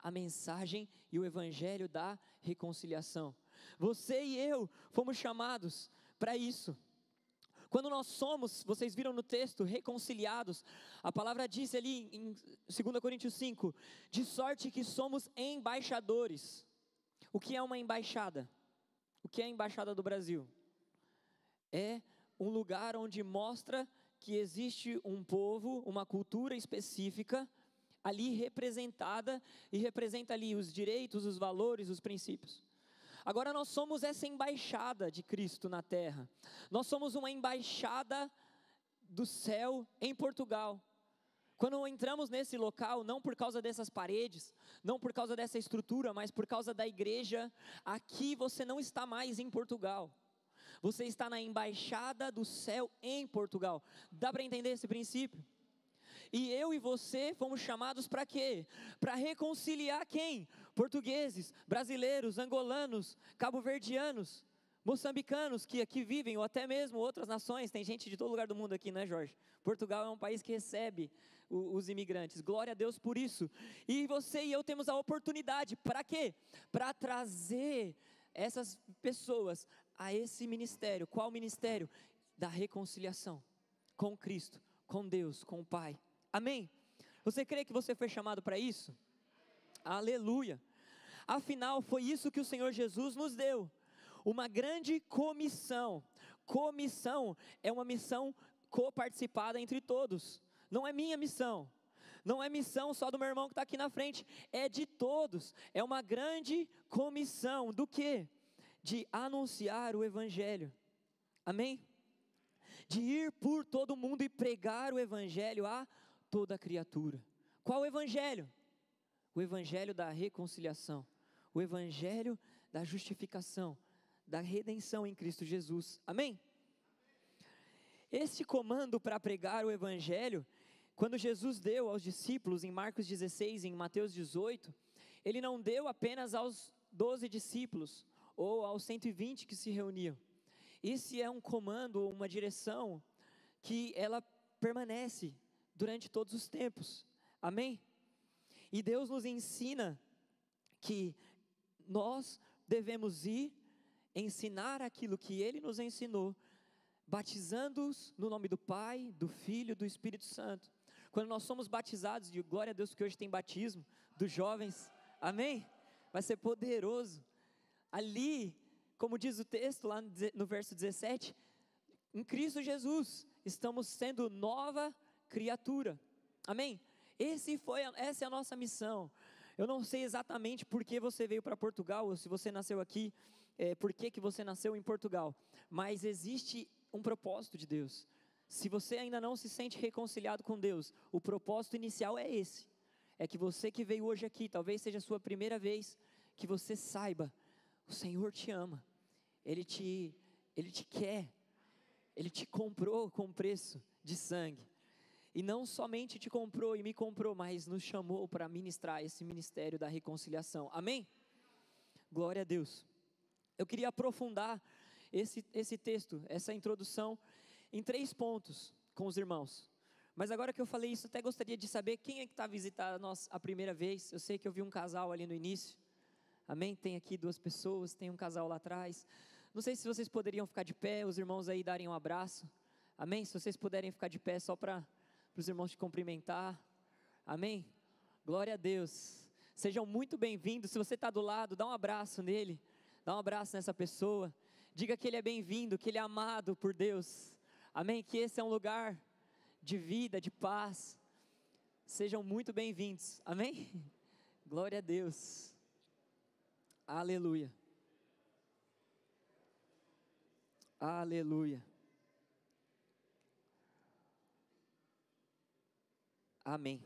a mensagem e o evangelho da reconciliação. Você e eu fomos chamados para isso. Quando nós somos, vocês viram no texto, reconciliados, a palavra diz ali em 2 Coríntios 5, de sorte que somos embaixadores. O que é uma embaixada? O que é a embaixada do Brasil? É um lugar onde mostra que existe um povo, uma cultura específica, ali representada, e representa ali os direitos, os valores, os princípios. Agora nós somos essa embaixada de Cristo na terra. Nós somos uma embaixada do céu em Portugal. Quando entramos nesse local, não por causa dessas paredes, não por causa dessa estrutura, mas por causa da igreja, aqui você não está mais em Portugal. Você está na embaixada do céu em Portugal. Dá para entender esse princípio? E eu e você fomos chamados para quê? Para reconciliar quem? Portugueses, brasileiros, angolanos, cabo-verdianos, moçambicanos que aqui vivem, ou até mesmo outras nações. Tem gente de todo lugar do mundo aqui, né, Jorge? Portugal é um país que recebe os imigrantes. Glória a Deus por isso. E você e eu temos a oportunidade, para quê? Para trazer essas pessoas a esse ministério. Qual ministério? Da reconciliação com Cristo, com Deus, com o Pai. Amém? Você crê que você foi chamado para isso? Aleluia! Afinal, foi isso que o Senhor Jesus nos deu. Uma grande comissão. Comissão é uma missão coparticipada entre todos. Não é minha missão. Não é missão só do meu irmão que está aqui na frente. É de todos. É uma grande comissão. Do quê? De anunciar o evangelho. Amém? De ir por todo mundo e pregar o evangelho a toda criatura. Qual o evangelho? O evangelho da reconciliação. O evangelho da justificação, da redenção em Cristo Jesus. Amém? Esse comando para pregar o evangelho, quando Jesus deu aos discípulos em Marcos 16 e em Mateus 18, ele não deu apenas aos 12 discípulos ou aos 120 que se reuniam. Esse é um comando, uma direção que ela permanece durante todos os tempos. Amém? E Deus nos ensina que nós devemos ir ensinar aquilo que Ele nos ensinou, batizando-os no nome do Pai, do Filho e do Espírito Santo. Quando nós somos batizados, e glória a Deus que hoje tem batismo dos jovens, amém? Vai ser poderoso. Ali, como diz o texto lá no verso 17, em Cristo Jesus, estamos sendo nova criatura, amém? Essa é a nossa missão. Eu não sei exatamente por que você veio para Portugal, ou se você nasceu aqui, por que você nasceu em Portugal, mas existe um propósito de Deus. Se você ainda não se sente reconciliado com Deus, o propósito inicial é esse, é que você que veio hoje aqui, talvez seja a sua primeira vez, que você saiba, o Senhor te ama, Ele te quer, Ele te comprou com preço de sangue, e não somente te comprou e me comprou, mas nos chamou para ministrar esse ministério da reconciliação, amém? Glória a Deus. Eu queria aprofundar esse texto, essa introdução, em 3 pontos com os irmãos, mas agora que eu falei isso, até gostaria de saber quem é que está visitando nós a primeira vez. Eu sei que eu vi um casal ali no início, amém? Tem aqui 2 pessoas, tem um casal lá atrás. Não sei se vocês poderiam ficar de pé, os irmãos aí darem um abraço, amém? Se vocês puderem ficar de pé só para os irmãos te cumprimentar, amém? Glória a Deus, sejam muito bem-vindos. Se você está do lado, dá um abraço nele, dá um abraço nessa pessoa, diga que ele é bem-vindo, que ele é amado por Deus, amém? Que esse é um lugar de vida, de paz. Sejam muito bem-vindos, amém? Glória a Deus, aleluia, aleluia, amém.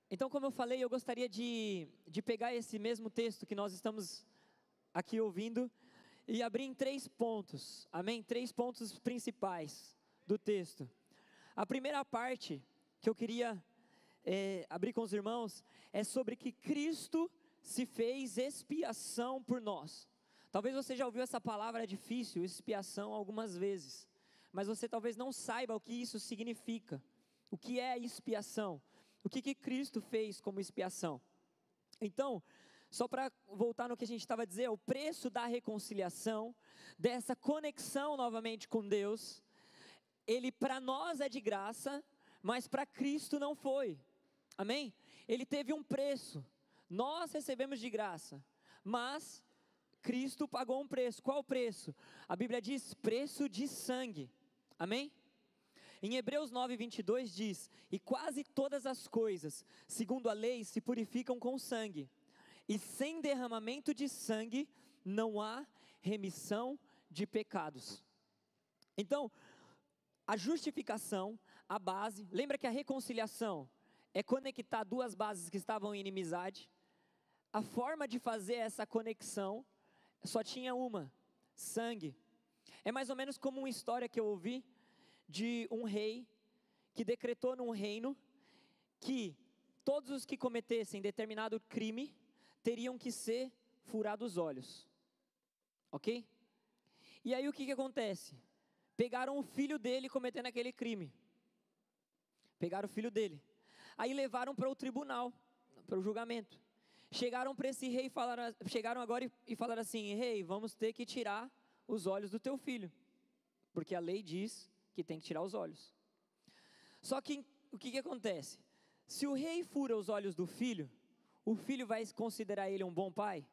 Então, como eu falei, eu gostaria de pegar esse mesmo texto que nós estamos aqui ouvindo e abrir em 3 pontos, amém? 3 pontos principais do texto. A primeira parte que eu queria abrir com os irmãos é sobre que Cristo se fez expiação por nós. Talvez você já ouviu essa palavra difícil, expiação, algumas vezes, mas você talvez não saiba o que isso significa. O que é expiação? o que Cristo fez como expiação. Então, só para voltar no que a gente estava a dizer, o preço da reconciliação, dessa conexão novamente com Deus, ele para nós é de graça, mas para Cristo não foi. Amém? Ele teve um preço, nós recebemos de graça, mas Cristo pagou um preço. Qual o preço? A Bíblia diz preço de sangue. Amém? Em Hebreus 9:22 diz: e quase todas as coisas, segundo a lei, se purificam com sangue, e sem derramamento de sangue não há remissão de pecados. Então, a justificação, a base, lembra que a reconciliação é conectar duas bases que estavam em inimizade. A forma de fazer essa conexão só tinha uma: sangue. É mais ou menos como uma história que eu ouvi de um rei que decretou num reino que todos os que cometessem determinado crime teriam que ser furados os olhos, ok? E aí o que acontece? Pegaram o filho dele cometendo aquele crime, pegaram o filho dele, aí levaram para o tribunal, para o julgamento, chegaram para esse rei, chegaram agora e falaram assim: rei, vamos ter que tirar os olhos do teu filho, porque a lei diz que tem que tirar os olhos. Só que o que acontece? Se o rei fura os olhos do filho, o filho vai considerar ele um bom pai?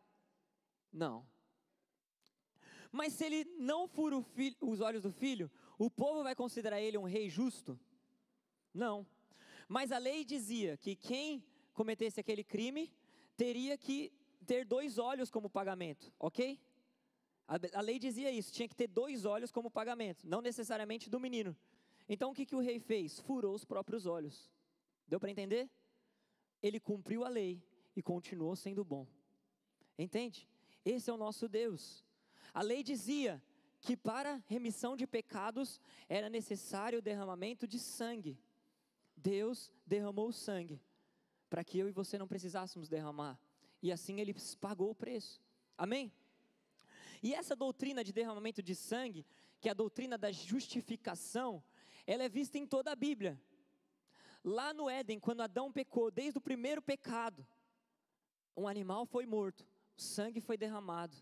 Não. Mas se ele não fura os olhos do filho, o povo vai considerar ele um rei justo? Não. Mas a lei dizia que quem cometesse aquele crime teria que ter 2 olhos como pagamento, ok? A lei dizia isso, tinha que ter 2 olhos como pagamento, não necessariamente do menino. Então o que o rei fez? Furou os próprios olhos. Deu para entender? Ele cumpriu a lei e continuou sendo bom. Entende? Esse é o nosso Deus. A lei dizia que para remissão de pecados era necessário o derramamento de sangue. Deus derramou o sangue para que eu e você não precisássemos derramar. E assim Ele pagou o preço. Amém? E essa doutrina de derramamento de sangue, que é a doutrina da justificação, ela é vista em toda a Bíblia. Lá no Éden, quando Adão pecou, desde o primeiro pecado, um animal foi morto, o sangue foi derramado,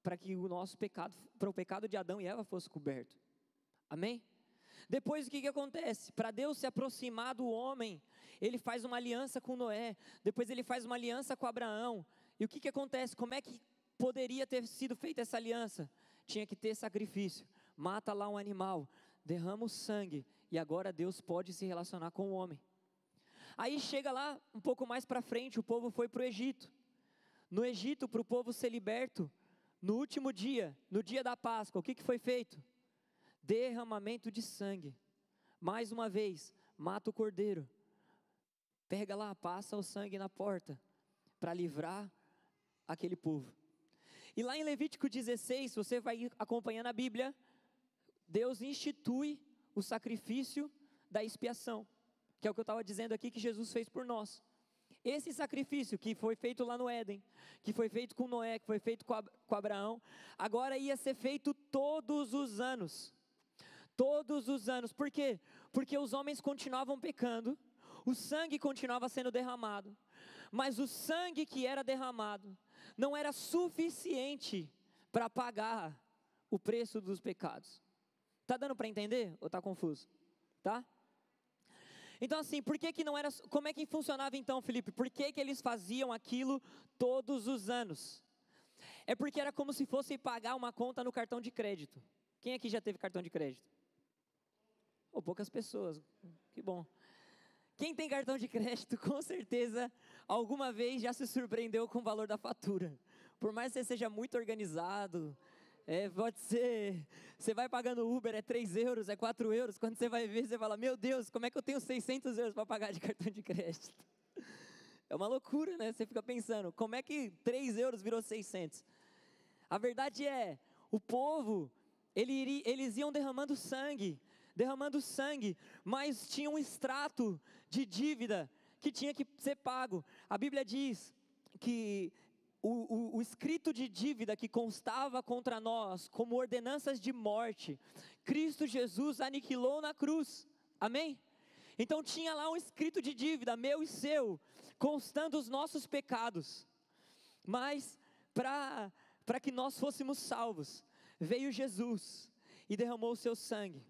para que o nosso pecado, para o pecado de Adão e Eva fosse coberto. Amém? Depois o que acontece? Para Deus se aproximar do homem, Ele faz uma aliança com Noé, depois Ele faz uma aliança com Abraão. E o que acontece? Como é que poderia ter sido feita essa aliança? Tinha que ter sacrifício. Mata lá um animal, derrama o sangue, e agora Deus pode se relacionar com o homem. Aí chega lá, um pouco mais para frente, o povo foi para o Egito. No Egito, para o povo ser liberto, no último dia, no dia da Páscoa, o que foi feito? Derramamento de sangue. Mais uma vez, mata o cordeiro, pega lá, passa o sangue na porta, para livrar aquele povo. E lá em Levítico 16, você vai acompanhando a Bíblia, Deus institui o sacrifício da expiação, que é o que eu estava dizendo aqui, que Jesus fez por nós. Esse sacrifício que foi feito lá no Éden, que foi feito com Noé, que foi feito com Abraão, agora ia ser feito todos os anos. Todos os anos. Por quê? Porque os homens continuavam pecando, o sangue continuava sendo derramado, mas o sangue que era derramado não era suficiente para pagar o preço dos pecados. Está dando para entender ou está confuso? Tá? Então assim, por que não era, como é que funcionava então, Felipe? Por que eles faziam aquilo todos os anos? É porque era como se fosse pagar uma conta no cartão de crédito. Quem aqui já teve cartão de crédito? Oh, poucas pessoas, que bom. Quem tem cartão de crédito, com certeza, alguma vez já se surpreendeu com o valor da fatura. Por mais que você seja muito organizado, pode ser, você vai pagando Uber, é 3 euros, é 4 euros, quando você vai ver, você fala, meu Deus, como é que eu tenho 600 euros para pagar de cartão de crédito? É uma loucura, né? Você fica pensando, como é que 3 euros virou 600? A verdade é, o povo, eles iam derramando sangue, mas tinha um extrato de dívida que tinha que ser pago. A Bíblia diz que o escrito de dívida que constava contra nós, como ordenanças de morte, Cristo Jesus aniquilou na cruz, amém? Então tinha lá um escrito de dívida, meu e seu, constando os nossos pecados. Mas para que nós fôssemos salvos, veio Jesus e derramou o seu sangue.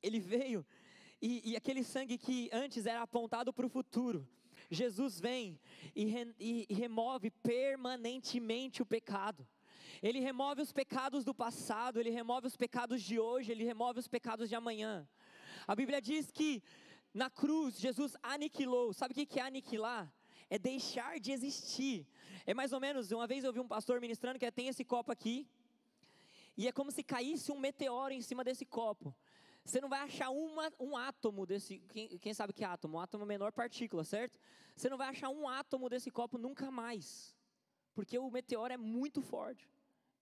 Ele veio e aquele sangue que antes era apontado para o futuro, Jesus vem e remove permanentemente o pecado. Ele remove os pecados do passado, Ele remove os pecados de hoje, Ele remove os pecados de amanhã. A Bíblia diz que na cruz Jesus aniquilou. Sabe o que é aniquilar? É deixar de existir. É mais ou menos, uma vez eu vi um pastor ministrando que tem esse copo aqui, e é como se caísse um meteoro em cima desse copo. Você não vai achar um átomo desse, quem sabe que é átomo? Um átomo é a menor partícula, certo? Você não vai achar um átomo desse copo nunca mais, porque o meteoro é muito forte,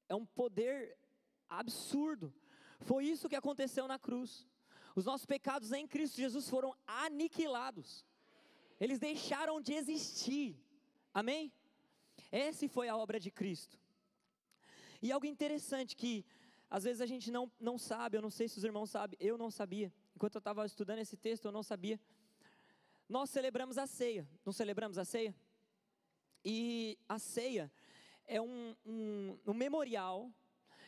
é um poder absurdo. Foi isso que aconteceu na cruz. Os nossos pecados em Cristo Jesus foram aniquilados, eles deixaram de existir, amém? Essa foi a obra de Cristo. E algo interessante que às vezes a gente não sabe, eu não sei se os irmãos sabem, eu não sabia, enquanto eu estava estudando esse texto eu não sabia. Nós celebramos a ceia, não celebramos a ceia? E a ceia é um memorial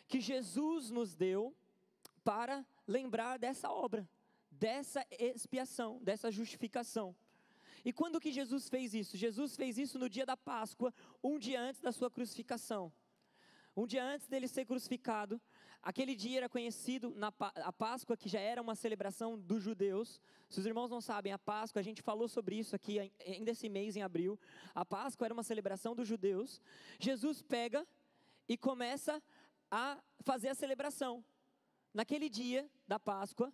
que Jesus nos deu para lembrar dessa obra, dessa expiação, dessa justificação. E quando que Jesus fez isso? Jesus fez isso no dia da Páscoa, um dia antes da sua crucificação. Um dia antes dele ser crucificado, aquele dia era conhecido, a Páscoa, que já era uma celebração dos judeus. Se os irmãos não sabem, a Páscoa, a gente falou sobre isso aqui ainda esse mês, em abril. A Páscoa era uma celebração dos judeus. Jesus pega e começa a fazer a celebração. Naquele dia da Páscoa,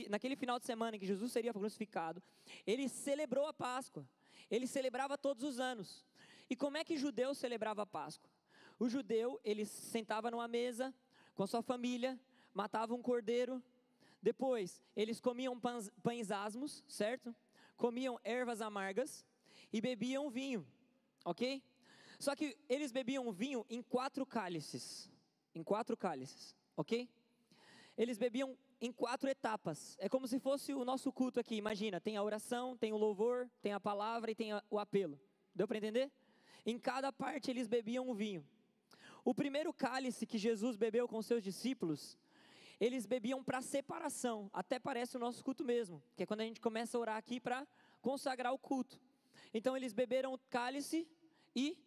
naquele final de semana em que Jesus seria crucificado, ele celebrou a Páscoa. Ele celebrava todos os anos. E como é que judeu celebrava a Páscoa? O judeu, ele sentava numa mesa com a sua família, matava um cordeiro, depois eles comiam pães asmos, certo? Comiam ervas amargas e bebiam vinho, ok? Só que eles bebiam vinho em 4 cálices, ok? Eles bebiam em 4 etapas, é como se fosse o nosso culto aqui, imagina, tem a oração, tem o louvor, tem a palavra e tem o apelo, deu para entender? Em cada parte eles bebiam o vinho. O primeiro cálice que Jesus bebeu com seus discípulos, eles bebiam para separação, até parece o nosso culto mesmo, que é quando a gente começa a orar aqui para consagrar o culto. Então eles beberam o cálice e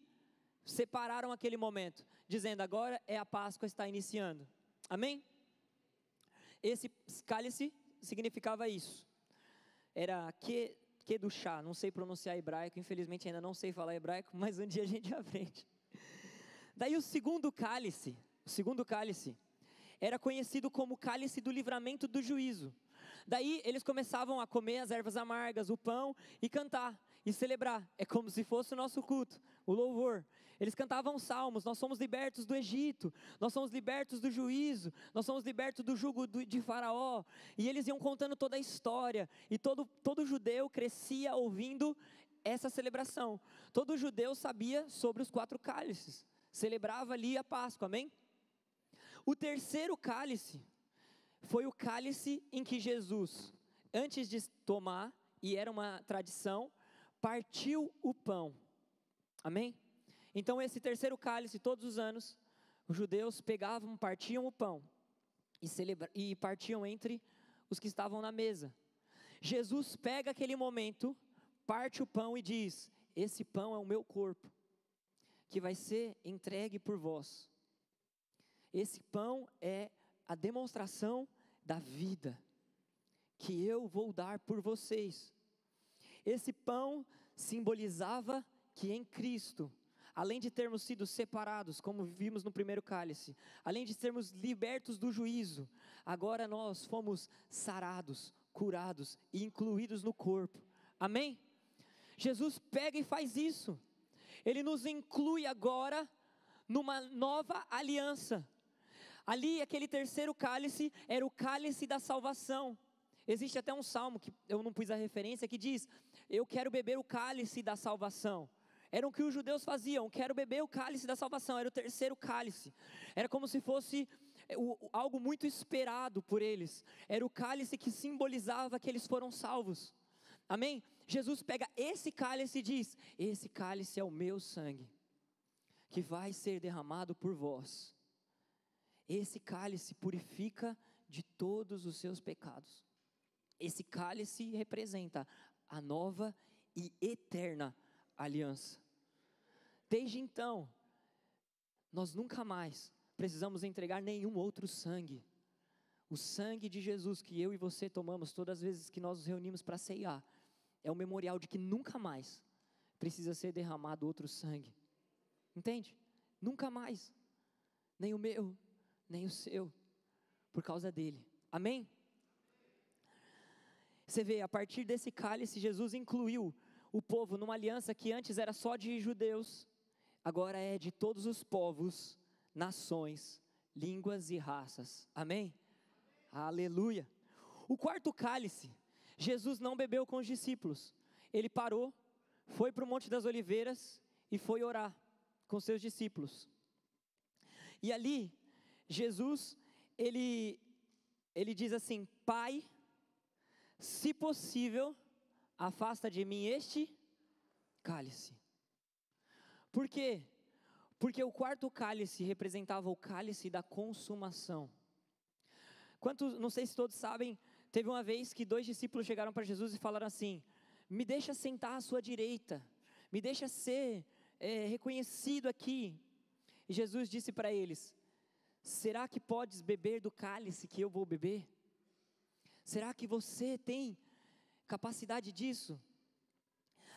separaram aquele momento, dizendo agora a Páscoa está iniciando, amém? Esse cálice significava isso, era kedushá, não sei pronunciar hebraico, infelizmente ainda não sei falar hebraico, mas um dia a gente aprende. Daí o segundo cálice era conhecido como cálice do livramento do juízo. Daí eles começavam a comer as ervas amargas, o pão e cantar e celebrar. É como se fosse o nosso culto, o louvor. Eles cantavam salmos, nós somos libertos do Egito, nós somos libertos do juízo, nós somos libertos do jugo de Faraó. E eles iam contando toda a história e todo judeu crescia ouvindo essa celebração. Todo judeu sabia sobre os 4 cálices. Celebrava ali a Páscoa, amém? O terceiro cálice foi o cálice em que Jesus, antes de tomar, e era uma tradição, partiu o pão, amém? Então esse terceiro cálice, todos os anos, os judeus pegavam, partiam o pão, e partiam entre os que estavam na mesa. Jesus pega aquele momento, parte o pão e diz, esse pão é o meu corpo, que vai ser entregue por vós. Esse pão é a demonstração da vida que eu vou dar por vocês. Esse pão simbolizava que em Cristo, além de termos sido separados, como vimos no primeiro cálice, além de sermos libertos do juízo, agora nós fomos sarados, curados e incluídos no corpo. Amém? Jesus pega e faz isso. Ele nos inclui agora numa nova aliança. Ali, aquele terceiro cálice era o cálice da salvação. Existe até um salmo, que eu não pus a referência, que diz, eu quero beber o cálice da salvação. Era o que os judeus faziam, quero beber o cálice da salvação, era o terceiro cálice. Era como se fosse algo muito esperado por eles. Era o cálice que simbolizava que eles foram salvos. Amém? Jesus pega esse cálice e diz: esse cálice é o meu sangue, que vai ser derramado por vós. Esse cálice purifica de todos os seus pecados. Esse cálice representa a nova e eterna aliança. Desde então, nós nunca mais precisamos entregar nenhum outro sangue. O sangue de Jesus que eu e você tomamos todas as vezes que nós nos reunimos para ceiar, é um memorial de que nunca mais precisa ser derramado outro sangue. Entende? Nunca mais. Nem o meu, nem o seu, por causa dele. Amém? Você vê, a partir desse cálice, Jesus incluiu o povo numa aliança que antes era só de judeus, agora é de todos os povos, nações, línguas e raças. Amém? Aleluia. O quarto cálice, Jesus não bebeu com os discípulos. Ele parou, foi para o Monte das Oliveiras e foi orar com seus discípulos. E ali, Jesus, ele diz assim: Pai, se possível, afasta de mim este cálice. Por quê? Porque o quarto cálice representava o cálice da consumação. Não sei se todos sabem, teve uma vez que 2 discípulos chegaram para Jesus e falaram assim: me deixa sentar à sua direita, me deixa ser reconhecido aqui. E Jesus disse para eles: será que podes beber do cálice que eu vou beber? Será que você tem capacidade disso?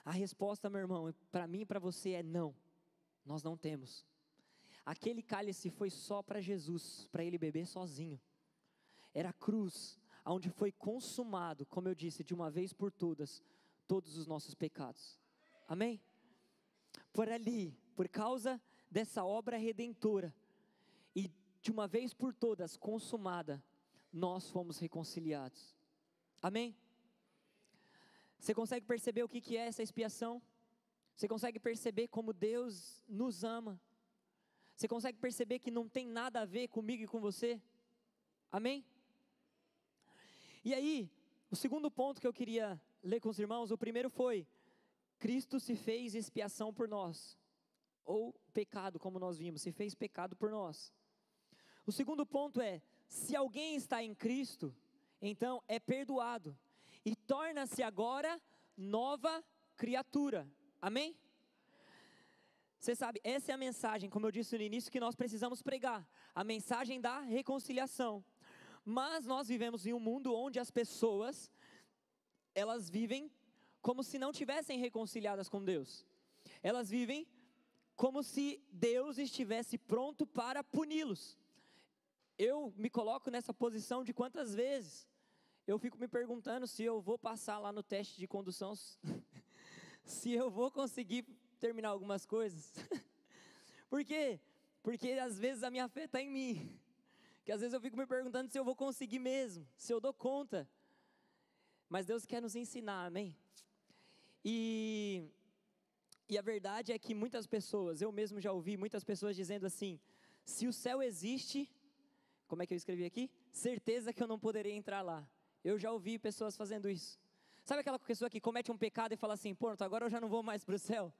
A resposta, meu irmão, para mim e para você é não. Nós não temos. Aquele cálice foi só para Jesus, para ele beber sozinho. Era a cruz, onde foi consumado, como eu disse, de uma vez por todas, todos os nossos pecados. Amém? Por ali, por causa dessa obra redentora, e de uma vez por todas consumada, nós fomos reconciliados. Amém? Você consegue perceber o que é essa expiação? Você consegue perceber como Deus nos ama? Você consegue perceber que não tem nada a ver comigo e com você? Amém? E aí, o segundo ponto que eu queria ler com os irmãos, o primeiro foi: Cristo se fez expiação por nós, ou pecado, como nós vimos, se fez pecado por nós. O segundo ponto é: se alguém está em Cristo, então é perdoado, e torna-se agora nova criatura. Amém? Você sabe, essa é a mensagem, como eu disse no início, que nós precisamos pregar, a mensagem da reconciliação. Mas nós vivemos em um mundo onde as pessoas, elas vivem como se não tivessem reconciliadas com Deus. Elas vivem como se Deus estivesse pronto para puni-los. Eu me coloco nessa posição de quantas vezes eu fico me perguntando se eu vou passar lá no teste de condução, se eu vou conseguir terminar algumas coisas. Por quê? Porque às vezes a minha fé está em mim, que às vezes eu fico me perguntando se eu vou conseguir mesmo, se eu dou conta. Mas Deus quer nos ensinar, amém? E a verdade é que muitas pessoas, eu mesmo já ouvi muitas pessoas dizendo assim: se o céu existe, como é que eu escrevi aqui? Certeza que eu não poderia entrar lá. Eu já ouvi pessoas fazendo isso. Sabe aquela pessoa que comete um pecado e fala assim: pronto, agora eu já não vou mais para o céu?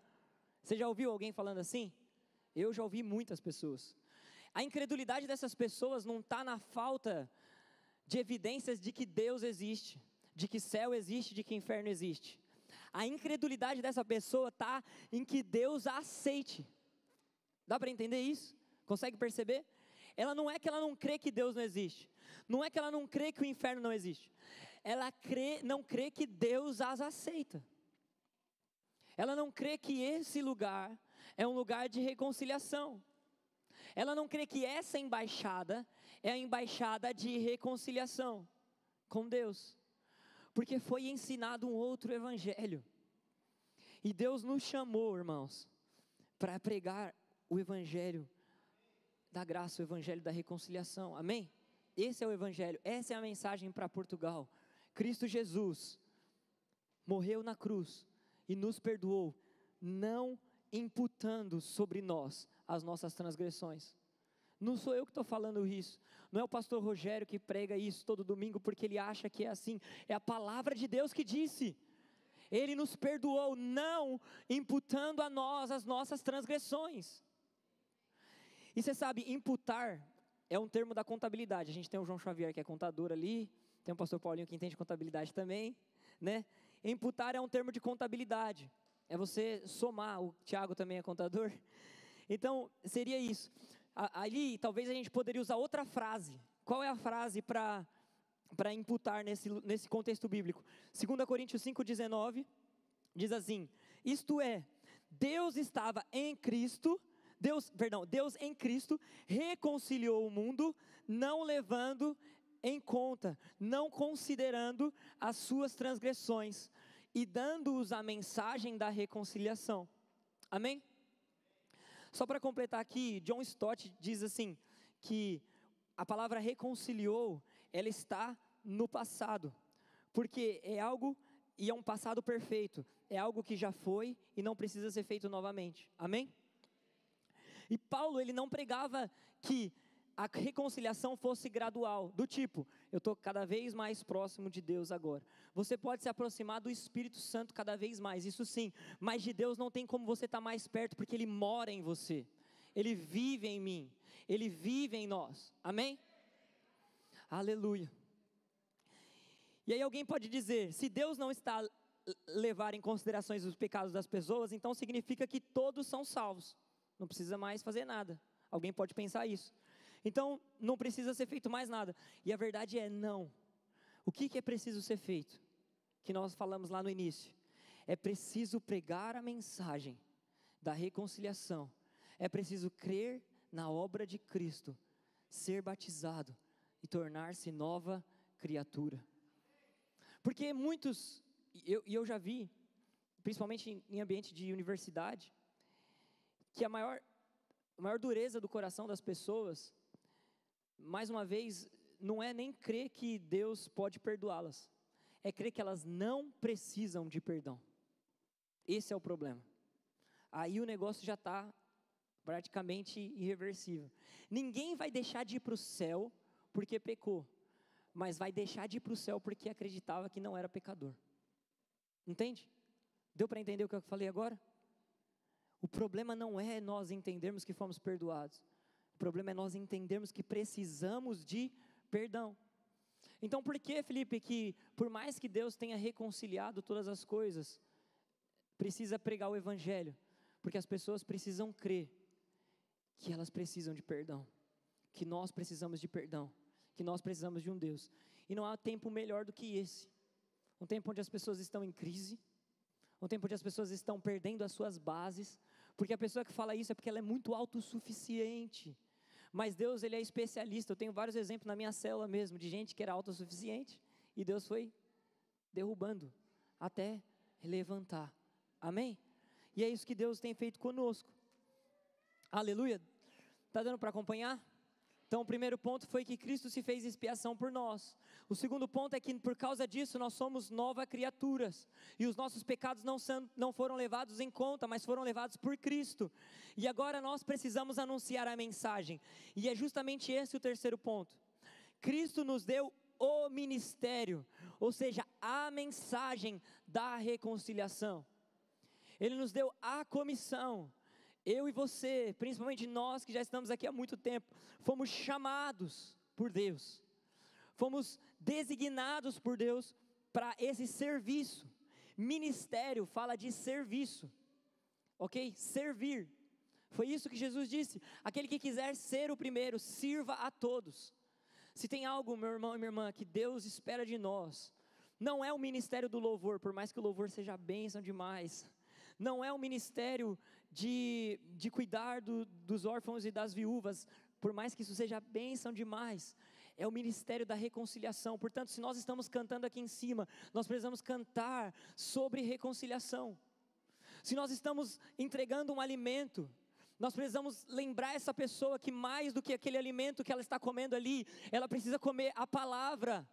Você já ouviu alguém falando assim? Eu já ouvi muitas pessoas. A incredulidade dessas pessoas não está na falta de evidências de que Deus existe, de que céu existe, de que inferno existe. A incredulidade dessa pessoa está em que Deus a aceite. Dá para entender isso? Consegue perceber? Ela não é que ela não crê que Deus não existe. Não é que ela não crê que o inferno não existe. Ela não crê que Deus as aceita. Ela não crê que esse lugar é um lugar de reconciliação. Ela não crê que essa embaixada é a embaixada de reconciliação com Deus. Porque foi ensinado um outro evangelho. E Deus nos chamou, irmãos, para pregar o evangelho da graça, o evangelho da reconciliação. Amém? Esse é o evangelho, essa é a mensagem para Portugal. Cristo Jesus morreu na cruz e nos perdoou, não imputando sobre nós as nossas transgressões. Não sou eu que estou falando isso. Não é o pastor Rogério que prega isso todo domingo porque ele acha que é assim. É a palavra de Deus que disse. Ele nos perdoou, não imputando a nós as nossas transgressões. E você sabe, imputar é um termo da contabilidade. A gente tem o João Xavier que é contador ali, tem o pastor Paulinho que entende contabilidade também, né? Imputar é um termo de contabilidade. É você somar, o Tiago também é contador. Então, seria isso. Ali, talvez a gente poderia usar outra frase. Qual é a frase para imputar nesse contexto bíblico? 2 Coríntios 5,19 diz assim: isto é, Deus em Cristo reconciliou o mundo, não levando em conta, não considerando as suas transgressões, e dando-os a mensagem da reconciliação. Amém? Só para completar aqui, John Stott diz assim, que a palavra reconciliou, ela está no passado, porque é algo, e é um passado perfeito, é algo que já foi e não precisa ser feito novamente. Amém? E Paulo, ele não pregava que a reconciliação fosse gradual, do tipo, eu estou cada vez mais próximo de Deus agora. Você pode se aproximar do Espírito Santo cada vez mais, isso sim, mas de Deus não tem como você estar mais perto, porque Ele mora em você, Ele vive em mim, Ele vive em nós, amém? Aleluia. E aí alguém pode dizer, se Deus não está a levar em considerações os pecados das pessoas, então significa que todos são salvos, não precisa mais fazer nada. Alguém pode pensar isso. Então, não precisa ser feito mais nada. E a verdade é não. O que é preciso ser feito? Que nós falamos lá no início. É preciso pregar a mensagem da reconciliação. É preciso crer na obra de Cristo, ser batizado e tornar-se nova criatura. Porque muitos, eu já vi, principalmente em ambiente de universidade, que a maior dureza do coração das pessoas, mais uma vez, não é nem crer que Deus pode perdoá-las, é crer que elas não precisam de perdão. Esse é o problema. Aí o negócio já está praticamente irreversível. Ninguém vai deixar de ir para o céu porque pecou, mas vai deixar de ir para o céu porque acreditava que não era pecador. Entende? Deu para entender o que eu falei agora? O problema não é nós entendermos que fomos perdoados. O problema é nós entendermos que precisamos de perdão. Então por que, Felipe, que por mais que Deus tenha reconciliado todas as coisas, precisa pregar o Evangelho? Porque as pessoas precisam crer que elas precisam de perdão, que nós precisamos de perdão, que nós precisamos de um Deus. E não há tempo melhor do que esse. Um tempo onde as pessoas estão em crise, um tempo onde as pessoas estão perdendo as suas bases, porque a pessoa que fala isso é porque ela é muito autossuficiente. Mas Deus, Ele é especialista. Eu tenho vários exemplos na minha célula mesmo, de gente que era autossuficiente, e Deus foi derrubando, até levantar. Amém? E é isso que Deus tem feito conosco. Aleluia. Está dando para acompanhar? Então o primeiro ponto foi que Cristo se fez expiação por nós. O segundo ponto é que por causa disso nós somos novas criaturas. E os nossos pecados não foram levados em conta, mas foram levados por Cristo. E agora nós precisamos anunciar a mensagem. E é justamente esse o terceiro ponto. Cristo nos deu o ministério, ou seja, a mensagem da reconciliação. Ele nos deu a comissão. Eu e você, principalmente nós que já estamos aqui há muito tempo, fomos chamados por Deus, fomos designados por Deus para esse serviço. Ministério fala de serviço, ok? Servir, foi isso que Jesus disse, aquele que quiser ser o primeiro, sirva a todos. Se tem algo, meu irmão e minha irmã, que Deus espera de nós, não é o ministério do louvor, por mais que o louvor seja bênção demais, não é o ministério de cuidar dos órfãos e das viúvas, por mais que isso seja bênção demais, é o ministério da reconciliação. Portanto, se nós estamos cantando aqui em cima, nós precisamos cantar sobre reconciliação. Se nós estamos entregando um alimento, nós precisamos lembrar essa pessoa que mais do que aquele alimento que ela está comendo ali, ela precisa comer a palavra,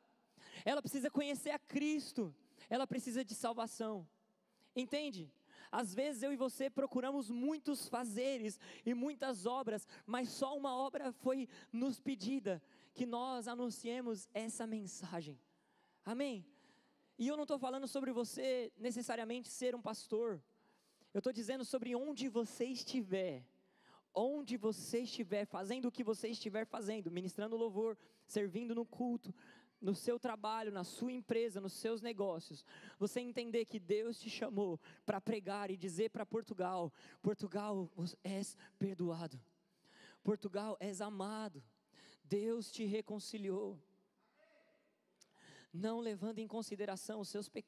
ela precisa conhecer a Cristo, ela precisa de salvação. Entende? Às vezes eu e você procuramos muitos fazeres e muitas obras, mas só uma obra foi nos pedida, que nós anunciemos essa mensagem. Amém? E eu não estou falando sobre você necessariamente ser um pastor. Eu estou dizendo sobre onde você estiver. Onde você estiver, fazendo o que você estiver fazendo, ministrando louvor, servindo no culto, no seu trabalho, na sua empresa, nos seus negócios, você entender que Deus te chamou para pregar e dizer para Portugal: Portugal, és perdoado, Portugal, és amado, Deus te reconciliou, não levando em consideração os seus pecados.